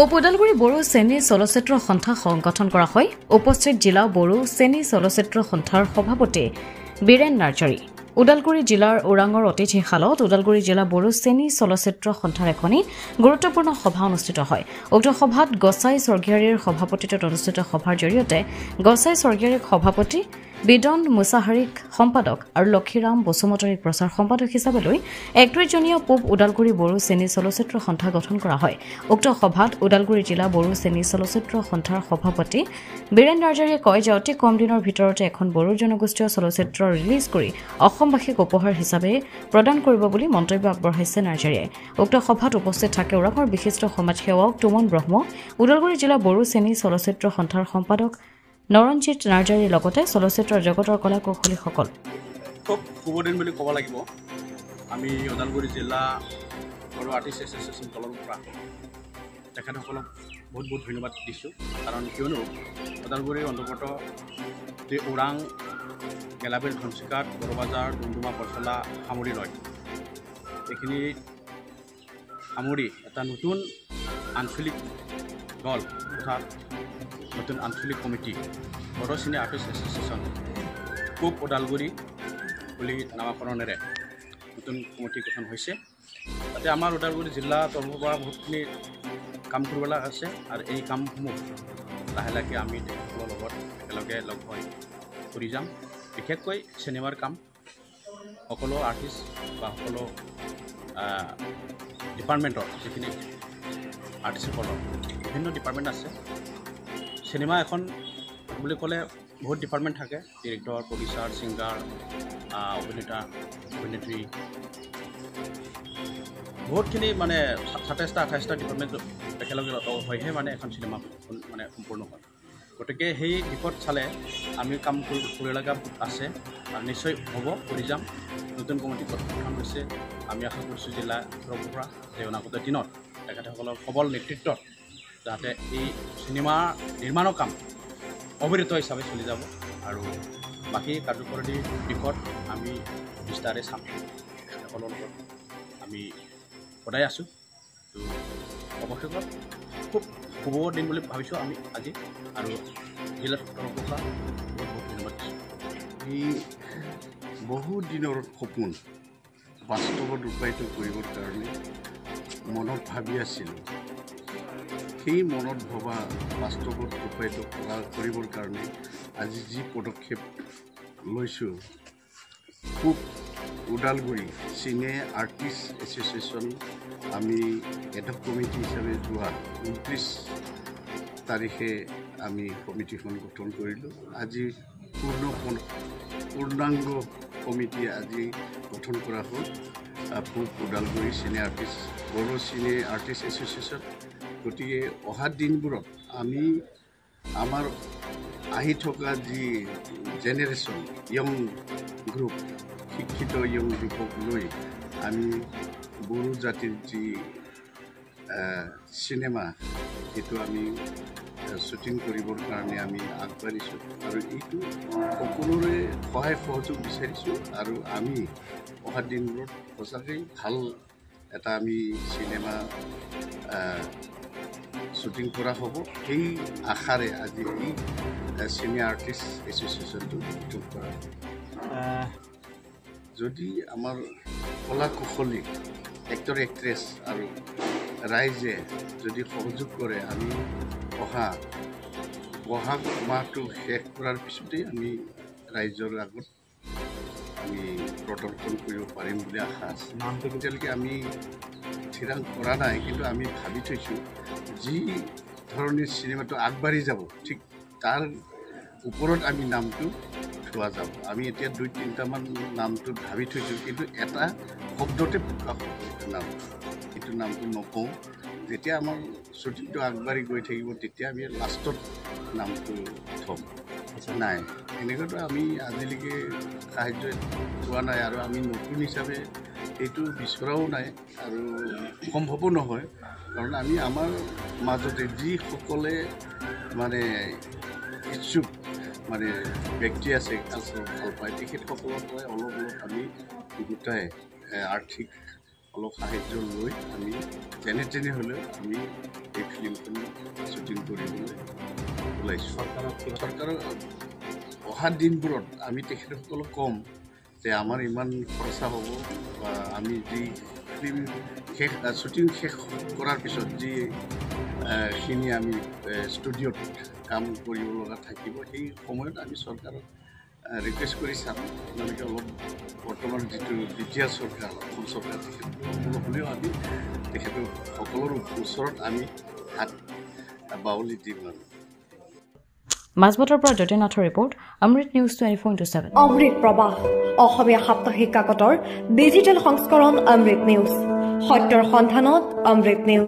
পূব ওদালগুৰি বড়ো চেনী চলচ্চিত্ৰ সন্থা সংগঠন কৰা হয়। উপস্থিত জিলা বড়ো চেনী চলচ্চিত্ৰ সন্থাৰ সভাপতি বীৰেন নাৰ্জাৰী। ওদালগুৰি জিলাৰ ওৰাঙৰ অতিথিশালত ওদালগুৰি জিলা বড়ো চেনী চলচ্চিত্ৰ সন্থাৰ এখনি গুৰুত্বপূৰ্ণ সভা অনুষ্ঠিত হয়। উক্ত সভাত গছাই স্বৰ্গীয়াৰীৰ সভাপতিত্বত অনুষ্ঠিত সভাৰ জৰিয়তে গছাই স্বৰ্গীয়াৰীক সভাপতি, বিদন মুছাহাৰীক সম্পাদক আৰু লক্ষীৰাম বসুমতাৰীক প্ৰচাৰ সম্পাদক হিচাপে লৈ ৩১জনীয়া পূব ওদালগুৰি বড়ো চেনী চলচ্চিত্ৰ সন্থা গঠন কৰা হয়। উক্ত সভাত ওদালগুৰি জিলা বড়ো চেনী চলচ্চিত্ৰ সন্থাৰ সভাপতি বীৰেন নাৰ্জাৰীয়ে কয় যে অতি কম দিনৰ ভিতৰতে এখন বড়ো জনগোষ্ঠীয় চলচ্চিত্ৰ ৰিলিজ কৰি অসমবাসীক উপহাৰ হিচাপে প্ৰদান কৰিব বুলি মন্তব্য আগবঢ়াইছে নাৰ্জাৰীয়ে। উক্ত সভাত উপস্থিত থাকে ওৰাঙৰ বিশিষ্ট সমাজসেৱক তুমন ব্ৰহ্ম, ওদালগুৰি জিলা বড়ো চেনী চলচ্চিত্ৰ সন্থাৰ সম্পাদক নৰঞ্জিত নাৰ্জাৰীৰ লগতে চলচ্চিত্ৰ জগতৰ কলা কৌশলীসকল। খুব শুভদিন বুলি ক'ব লাগিব। আমি ওদালগুৰি জিলা বড়ো আৰ্টিষ্ট এছ'চিয়েশ্যন দলৰ পৰা তেখেতসকলক বহুত বহুত ধন্যবাদ দিছোঁ। কাৰণ কিয়নো ওদালগুৰিৰ অন্তৰ্গত যি ওৰাং, গেলাবিল, ধনচিকাত, বড়োবাজাৰ, ডুমডুমা, পৰচলা সামৰি লয়, এইখিনি সামৰি এটা নতুন আঞ্চলিক দল তথা নতুন আঞ্চলিক কমিটি বড়ো চেনী আৰ্টিষ্ট এছ'চিয়েশ্যন পূব ওদালগুৰি বুলি নামকৰণেৰে নতুন কমিটি গঠন হৈছে। তাতে আমাৰ ওদালগুৰি জিলা তৰফৰ পৰা বহুতখিনি কাম কৰিব লগা আছে আৰু এই কামসমূহ লাহে লাহে আমি তেখেতসকলৰ লগত একেলগে লগ হৈ কৰি যাম। বিশেষকৈ চিনেমাৰ কাম সকলো আৰ্টিষ্ট বা সকলো ডিপাৰ্টমেণ্টৰ যিখিনি আৰ্টিষ্টসকলৰ বিভিন্ন ডিপাৰ্টমেণ্ট আছে। চিনেমা এখন বুলি ক'লে বহুত ডিপাৰ্টমেণ্ট থাকে, ডিৰেক্টৰ, প্ৰডিউচাৰ, ছিংগাৰ, অভিনেতা, অভিনেত্ৰী, বহুতখিনি মানে ২৭টা-২৮টা ডিপাৰ্টমেণ্ট একেলগে হৈহে মানে এখন চিনেমা মানে সম্পূৰ্ণ হয়। গতিকে সেই দিশত চালে আমি কাম কৰিব লগা আছে আৰু নিশ্চয় হ'ব, কৰি যাম। নতুন কমিটি গঠন হৈছে। আমি আশা কৰিছোঁ জিলা তৰফৰ পৰা যে অনাগত দিনত তেখেতসকলৰ সবল নেতৃত্বত যাতে এই চিনেমা নিৰ্মাণৰ কাম অবিৰত হিচাপে চলি যাব আৰু বাকী কাৰ্যকৰী দিশত আমি বিস্তাৰে চাম। তেখেতসকলৰ লগত আমি সদায় আছোঁ। তো অৱশেষত খুব শুভ দিন বুলি ভাবিছোঁ আমি আজি, আৰু জিলাৰ তৰফৰ পৰা বহুত বহুত ধন্যবাদ দিছোঁ। এই বহু দিনৰ সপোন বাস্তৱত ৰূপায়িত কৰিবৰ কাৰণে মনত ভাবি আছিলোঁ। সেই মনত ভবা বাস্তৱত ৰূপায়িত কৰিবৰ কাৰণে আজি যি পদক্ষেপ লৈছোঁ, পূব ওদালগুৰি চিনে আৰ্টিষ্ট এছ'চিয়েশ্যন আমি এটা কমিটি হিচাপে যোৱা ২৯ তাৰিখে আমি কমিটিখন গঠন কৰিলোঁ। আজি পূৰ্ণাংগ কমিটি আজি গঠন কৰা হ'ল পূব ওদালগুৰি চিনে আৰ্টিষ্ট বড়ো চিনে আৰ্টিষ্ট এছ'চিয়েশ্যন। গতিকে অহা দিনবোৰত আমি আমাৰ আহি থকা যি জেনেৰেশ্যন য়ং গ্ৰুপ, শিক্ষিত য়ং গ্ৰুপক লৈ আমি বড়ো জাতিৰ যি চিনেমা সেইটো আমি শ্বুটিং কৰিবৰ কাৰণে আমি আগবাঢ়িছোঁ আৰু এইটো সকলোৰে সহায় সহযোগ বিচাৰিছোঁ। আৰু আমি অহা দিনবোৰত সঁচাকৈ ভাল এটা আমি চিনেমা শ্বুটিং কৰা হ'ব, সেই আশাৰে আজি এই চিনে আৰ্টিষ্ট এছ'চিয়েশ্যনটো গঠন কৰা হ'ব। যদি আমাৰ কলা কুশলী এক্টৰ এক্ট্ৰেছ আৰু ৰাইজে যদি সহযোগ কৰে, আমি অহা বহাগ মাহটো শেষ কৰাৰ পিছতেই আমি ৰাইজৰ আগত আমি প্ৰদৰ্শন কৰিব পাৰিম বুলি আশা আছে। নামটো এতিয়ালৈকে আমি থিৰাং কৰা নাই, কিন্তু আমি ভাবি থৈছোঁ যি ধৰণে চিনেমাটো আগবাঢ়ি যাব ঠিক তাৰ ওপৰত আমি নামটো থোৱা যাব। আমি এতিয়া ২-৩টামান নামটো ভাবি থৈছোঁ, কিন্তু এটা শব্দতে প্ৰকাশ হ'ব এইটো নামটো নকওঁ। যেতিয়া আমাৰ শ্বুটিংটো আগবাঢ়ি গৈ থাকিব তেতিয়া আমি লাষ্টত নামটো থ'ম। নাই, এনেকুৱাতো আমি আজিলৈকে সাহাৰ্য পোৱা নাই আৰু আমি নতুন হিচাপে এইটো বিচৰাও নাই আৰু সম্ভৱো নহয়। কাৰণ আমি আমাৰ মাজতে যিসকলে মানে ইচ্ছুক মানে ব্যক্তি আছে, কালচাৰ ভাল পায়, তেখেতসকলৰ পৰাই অলপ আমি গোটাই আৰ্থিক অলপ সাহাৰ্য লৈ আমি যেনে তেনে হ'লেও আমি এই ফিল্মখন ওলাইছোঁ চৰকাৰৰ অহা দিনবোৰত আমি তেখেতসকলক ক'ম যে আমাৰ ইমান খৰচা হ'ব বা আমি যি ফিল্ম শ্বুটিং শেষ কৰাৰ পিছত যিখিনি আমি ষ্টুডিঅ'ত কাম কৰিব লগা থাকিব সেই সময়ত আমি চৰকাৰক ৰিকুৱেষ্ট কৰি চাম আপোনালোকে অলপ বৰ্তমান যিটো দ্বিতীয় চৰকাৰ অসম চৰকাৰ তেখেতসকল হ'লেও আমি তেখেতসকলৰ ওচৰত আমি হাত বাউলি দিম আৰু মাজবাটৰ পৰা জ্যোতিনাথৰ ৰিপৰ্ট অমৃত নিউজ 24/7 অমৃত প্ৰবাহ অসমীয়া সাপ্তাহিক কাকতৰ ডিজিটেল সংস্কৰণ অমৃত নিউজ সত্যৰ সন্ধানত অমৃত নিউজ